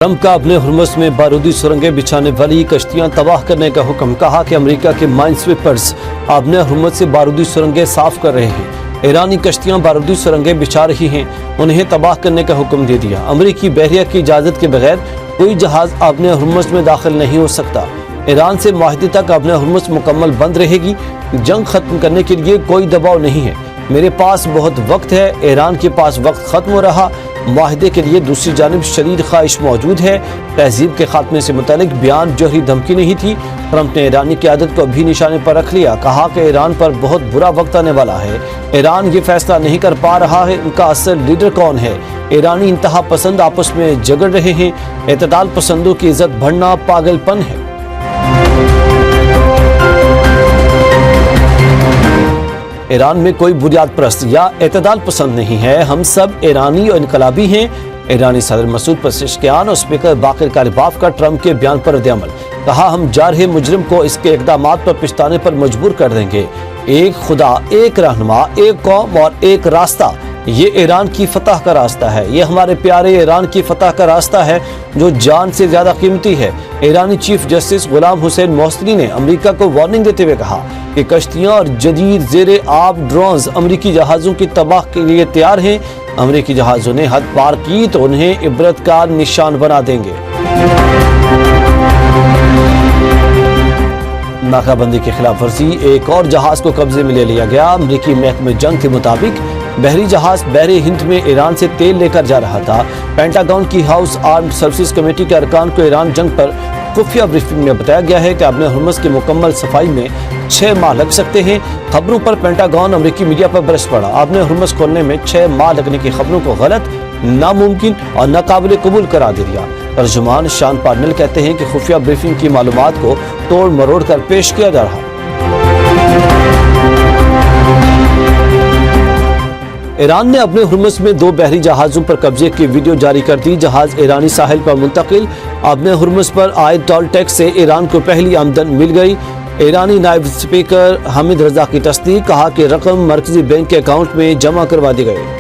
Trump का अपने Hormuz में बारूदी सुरंगें बिछाने वाली कश्तियां तबाह करने का हुक्म। कहा कि अमेरिका के माइन स्वीपर्स अपने हुर्मुज़ से बारूदी सुरंगें साफ कर रहे हैं। ईरानी कश्तियां बारूदी सुरंगें बिछा रही हैं, उन्हें तबाह करने का हुक्म दे दिया। अमेरिकी बहरिया की इजाज़त के बगैर कोई जहाज़ अपने हुर्मुज़ में दाखिल नहीं हो सकता। ईरान से माहिदे तक अपने हुर्मुज़ मुकम्मल बंद रहेगी। जंग खत्म करने के लिए कोई दबाव नहीं है। मेरे पास बहुत वक्त है, ईरान के पास वक्त खत्म हो रहा। माहिदे के लिए दूसरी जानिब शदीद ख्वाहिश मौजूद है। तहजीब के खात्मे से मुतालिक बयान जौहरी धमकी नहीं थी। ट्रंप ने ईरानी क़यादत को भी निशाने पर रख लिया। कहा कि ईरान पर बहुत बुरा वक्त आने वाला है। ईरान ये फैसला नहीं कर पा रहा है उनका असल लीडर कौन है। ईरानी इंतहा पसंद आपस में झगड़ रहे हैं। एतदाल पसंदों की इज्जत बढ़ना पागलपन है। ईरान में कोई बुनियाद परस्त या एतदाल पसंद नहीं है। हम सब ईरानी और इनकलाबी हैं। ईरानी सदर मसूद पेज़ेश्कियान और स्पीकर बाक़िर कालिबाफ का ट्रंप के बयान पर रद्द-ए-अमल। कहा, हम जारहे मुजरिम को इसके इक़दामात पर पछताने पर मजबूर कर देंगे। एक खुदा, एक रहनुमा, एक कौम और एक रास्ता, ये ईरान की फतह का रास्ता है। ये हमारे प्यारे ईरान की फतह का रास्ता है जो जान से ज्यादा कीमती है। ईरानी चीफ जस्टिस गुलाम हुसैन मोहसिनी ने अमेरिका को वार्निंग देते हुए कहा कि कश्तियां और जदीद ज़ेरे आब ड्रोन्स अमेरिकी जहाज़ों की तबाह के लिए तैयार हैं। अमेरिकी जहाज़ों ने हद पार की तो उन्हें इबरत का निशान बना देंगे। नाकाबंदी की खिलाफ वर्जी, एक और जहाज को कब्जे में ले लिया गया। अमेरिकी महकमे जंग के मुताबिक बहरी जहाज बहरे हिंद में ईरान से तेल लेकर जा रहा था। पेंटागन की हाउस आर्म्ड सर्विसेज कमेटी के अरकान को ईरान जंग पर खुफिया ब्रीफिंग में बताया गया है कि अपने हुर्मुज़ की मुकम्मल सफाई में 6 माह लग सकते हैं। खबरों पर पेंटागन अमेरिकी मीडिया पर बरस पड़ा। अपने हुर्मुज़ खोलने में 6 माह लगने की खबरों को गलत, नामुमकिन और नाकाबिल कबूल करार दे दिया। तर्जुमान शान पार्नेल कहते हैं कि खुफिया ब्रीफिंग की मालूमात को तोड़ मरोड़ कर पेश किया जा रहा। ईरान ने अपने हुर्मुज़ में 2 बहरी जहाज़ों पर कब्जे की वीडियो जारी कर दी। जहाज़ ईरानी साहिल पर मुंतकिल। अपने हुर्मुज़ पर आयद टोल टैक्स से ईरान को पहली आमदन मिल गई। ईरानी नायब स्पीकर हामिद रजा की तस्दीक। कहा कि रकम मरकजी बैंक के अकाउंट में जमा करवा दी गई।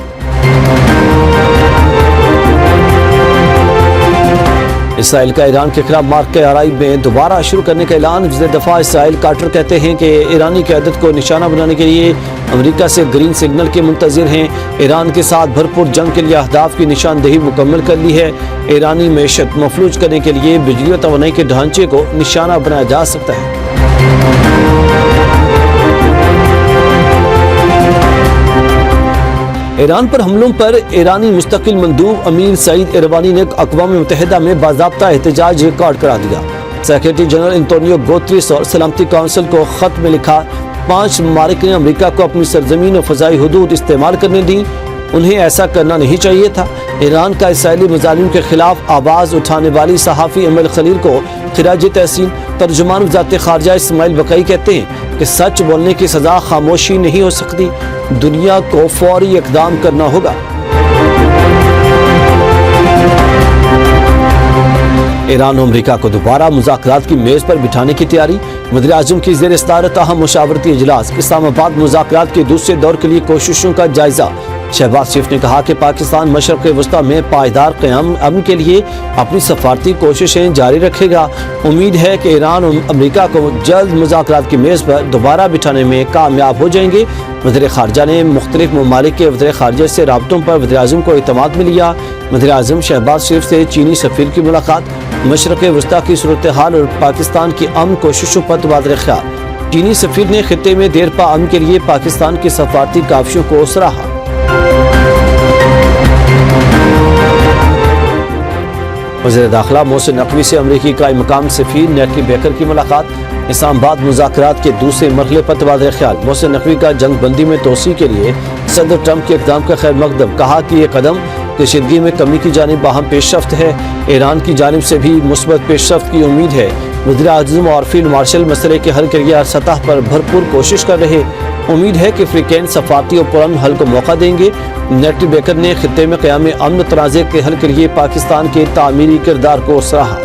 इसराइल का ईरान के खिलाफ मार्क के आराई में दोबारा शुरू करने का ऐलान। वज़ीर दफ़ा इसराइल कार्टर कहते हैं कि ईरानी क़यादत को निशाना बनाने के लिए अमेरिका से ग्रीन सिग्नल के मुंतज़िर हैं। ईरान के साथ भरपूर जंग के लिए अहदाफ की निशानदेही मुकम्मल कर ली है। ईरानी मैशत मफलूज करने के लिए बिजली और तवानाई के ढांचे को निशाना बनाया जा सकता है। ईरान पर हमलों पर ईरानी मुस्तकिल मंदूब अमीर सईद इरवानी ने अक़वाम मुत्तहिदा में बाज़ाब्ता एहतजाज रिकॉर्ड करा दिया। सेक्रेटरी जनरल एंटोनियो गुतेरेस और सलामती काउंसिल को ख़त में लिखा, 5 ममालिक ने अमेरिका को अपनी सरजमीन और फ़ज़ाई हुदूद इस्तेमाल करने दी। उन्हें ऐसा करना नहीं चाहिए था। ईरान का इसराइली मुजालिम के खिलाफ आवाज़ उठाने वाली सहाफ़ी अमल खलील को खिराज तहसीन। तर्जुमान वज़ारत ख़ारजा इस्माइल बक़ई कहते हैं कि सच बोलने की सज़ा खामोशी नहीं हो सकती। दुनिया को फौरी इक़दाम करना होगा। ईरान और अमेरिका को दोबारा मुज़ाकरात की मेज़ पर बिठाने की तैयारी। वज़ीर-ए-आज़म की ज़ेर सदारत अहम मुशावरती इजलास। इस्लामाबाद मुज़ाकरात के दूसरे दौर के लिए कोशिशों का जायज़ा। शहबाज शरीफ ने कहा कि पाकिस्तान मशरक़ वस्ता में पायदार क़याम अमन के लिए अपनी सफारती कोशिशें जारी रखेगा। उम्मीद है कि ईरान और अमेरिका को जल्द मुज़ाकरात की मेज़ पर दोबारा बिठाने में कामयाब हो जाएंगे। वज़ीर ख़ारजा ने मुख्तलिफ ममालिक के वज़ीर ख़ारजा से राब्तों पर वज़ीर-ए-आज़म को इत्मीनान में लिया। वज़ीर-ए-आज़म शहबाज शरीफ से चीनी सफ़ीर की मुलाकात। मशरक़ वस्ता की सूरत हाल और पाकिस्तान की अमन कोशिशों पर तबादला ख़्याल। चीनी सफ़ीर ने खित्ते में देरपा अमन के लिए पाकिस्तान की सफारती काविशों को सराहा। वज़ीर दाखिला मोहसिन नकवी से अमरीकी कायम मकाम सफ़ीर नेटली बेकर की मुलाकात। इस्लामाबाद मुज़ाकरात के दूसरे मरहले पर तबादला ख्याल। मोहसिन नकवी का जंग बंदी में तोसी के लिए सदर ट्रंप के इक़दाम का खैर मकदम। कहा कि यह कदम कशीदगी में कमी की जानिब अहम पेशरफ्त है। ईरान की जानिब से भी मुस्बत पेशरफ्त की उम्मीद है। वज़ीर-ए-आज़म और फील्ड मार्शल मसले के हल के लिए हर सतह पर भरपूर कोशिश कर रहे। उम्मीद है कि अफ्रीकन सफारती और पुरअमन हल को मौका देंगे। नेटली बेकर ने खित्ते में क़याम अमन तनाज़े के हल के लिए पाकिस्तान के तामीरी किरदार को सराहा।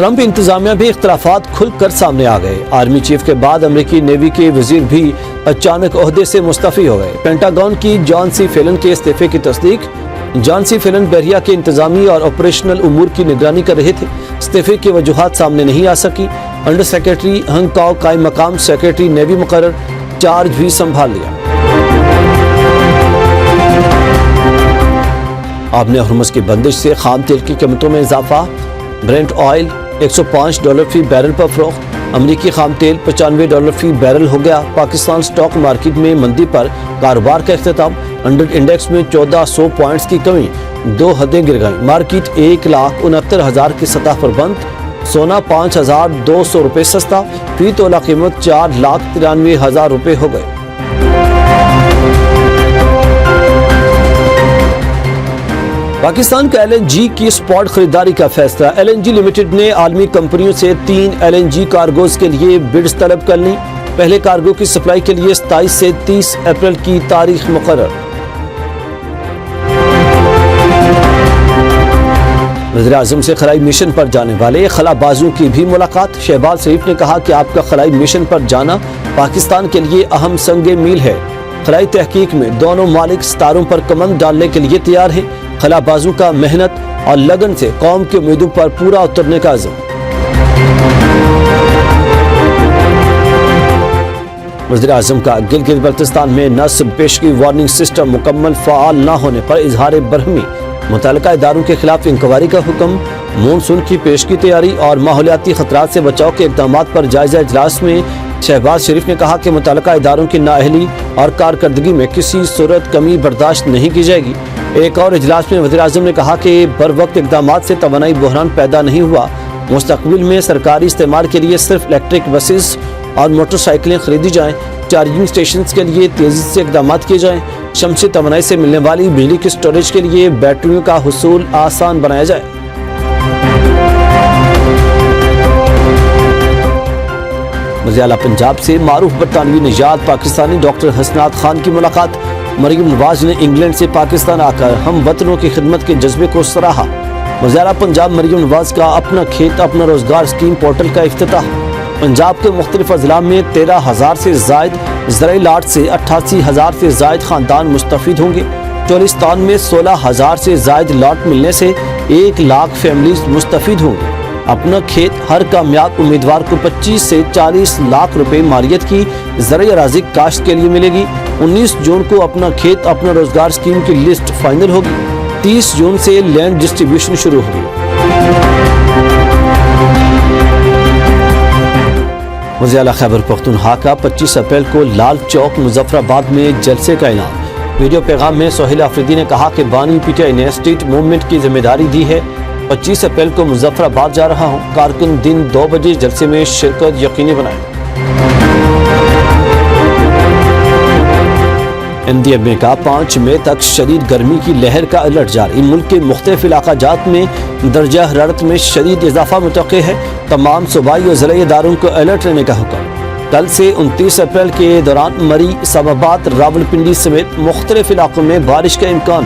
ٹرمپ انتظامیہ بھی اختلافات کھل کر سامنے آ گئے۔ آرمی چیف کے بعد امریکی نیوی کے وزیر بھی اچانک عہدے سے مستعفی ہو گئے۔ پینٹاگون کی جان سی فیلن کے استعفے کی تصدیق۔ جان سی فیلن بحریہ کے انتظامی اور آپریشنل امور کی نگرانی کر رہے تھے۔ استعفے کی وجوہات سامنے نہیں آ سکی۔ انڈر سیکرٹری ہنگ کاؤ قائم مقام سیکرٹری نیوی مقرر، چارج بھی سنبھال لیا۔ آبِ ہرمز کی بندش سے خام تیل کی قیمتوں میں اضافہ۔ برینٹ آئل $105 فی بیرل پر فروخت۔ امریکی خام تیل $95 فی بیرل ہو گیا۔ پاکستان سٹاک مارکیٹ میں مندی پر کاروبار کا اختتام۔ انڈر انڈیکس میں 1400 پوائنٹس کی کمی، 2 حدیں گر گئیں۔ مارکیٹ 1,69,000 کی سطح پر بند۔ سونا $5,200 سستا، فی تولہ قیمت $4,93,000 ہو گئے۔ پاکستان کا LNG کی اسپاٹ خریداری کا فیصلہ۔ LNG لمیٹڈ نے عالمی کمپنیوں سے 3 LNG کارگوز کے لیے بڈز طلب کر لیں۔ پہلے کارگو کی سپلائی کے لیے 27 سے 30 اپریل کی تاریخ مقرر۔ وزیر اعظم سے خلائی مشن پر جانے والے خلا بازوں کی بھی ملاقات۔ شہباز شریف نے کہا کہ آپ کا خلائی مشن پر جانا پاکستان کے لیے اہم سنگ میل ہے۔ خلائی تحقیق میں دونوں مالک ستاروں پر کمند ڈالنے کے لیے تیار ہیں۔ خلا بازوں کا محنت اور لگن سے قوم کی امیدوں پر پورا اترنے کا عزم۔ وزیر اعظم کا گلگت بلتستان میں نصب پیشگی وارننگ سسٹم مکمل فعال نہ ہونے پر اظہار برہمی۔ متعلقہ اداروں کے خلاف انکوائری کا حکم۔ مونسون کی پیشگی تیاری اور ماحولیاتی خطرات سے بچاؤ کے اقدامات پر جائزہ اجلاس میں شہباز شریف نے کہا کہ متعلقہ اداروں کی نااہلی اور کارکردگی میں کسی صورت کمی برداشت نہیں کی جائے گی۔ ایک اور اجلاس میں وزیر اعظم نے کہا کہ بروقت اقدامات سے توانائی بحران پیدا نہیں ہوا۔ مستقبل میں سرکاری استعمال کے لیے صرف الیکٹرک بسز اور موٹر سائیکلیں خریدی جائیں۔ چارجنگ سٹیشنز کے لیے تیزی سے اقدامات کیے جائیں۔ شمسی توانائی سے ملنے والی بجلی کی سٹوریج کے لیے بیٹریوں کا حصول آسان بنایا جائے۔ وزیر اعلیٰ پنجاب سے معروف برطانوی نژاد پاکستانی ڈاکٹر حسنات خان کی ملاقات۔ مریم نواز نے انگلینڈ سے پاکستان آ کر ہم وطنوں کی خدمت کے جذبے کو سراہا۔ وزیر اعلیٰ پنجاب مریم نواز کا اپنا کھیت اپنا روزگار اسکیم پورٹل کا افتتاح۔ پنجاب کے مختلف اضلاع میں 13,000 سے زائد زرعی لاٹ سے 88,000 سے زائد خاندان مستفید ہوں گے۔ چولستان میں 16,000 سے زائد لاٹ ملنے سے 1 لاکھ فیملیز مستفید ہوں گے۔ اپنا کھیت ہر کامیاب امیدوار کو 25 سے 40 لاکھ روپے مالیت کی زرعی اراضی کاشت کے لیے ملے گی۔ 19 جون کو اپنا کھیت اپنا روزگار اسکیم کی لسٹ فائنل ہوگی۔ 30 جون سے لینڈ ڈسٹریبیوشن شروع ہوگی۔ وزیر اعلیٰ خیبر پختونخوا کا 25 اپریل کو لال چوک مظفر آباد میں جلسے کا اعلان۔ ویڈیو پیغام میں سہیل آفریدی نے کہا کہ بانی PTI نے اسٹریٹ موومنٹ کی ذمہ داری دی ہے۔ 25 اپریل کو مظفر آباد جا رہا ہوں۔ کارکن دن 2 بجے جلسے میں شرکت یقینی بنائیں۔ NDMA کا 5 مئی تک شدید گرمی کی لہر کا الرٹ جاری۔ ملک کے مختلف علاقہ جات میں درجہ حرارت میں شدید اضافہ متوقع ہے۔ تمام صوبائی اور ضلعی اداروں کو الرٹ رہنے کا حکم۔ کل سے 29 اپریل کے دوران مری، اسلام آباد، راولپنڈی سمیت مختلف علاقوں میں بارش کا امکان۔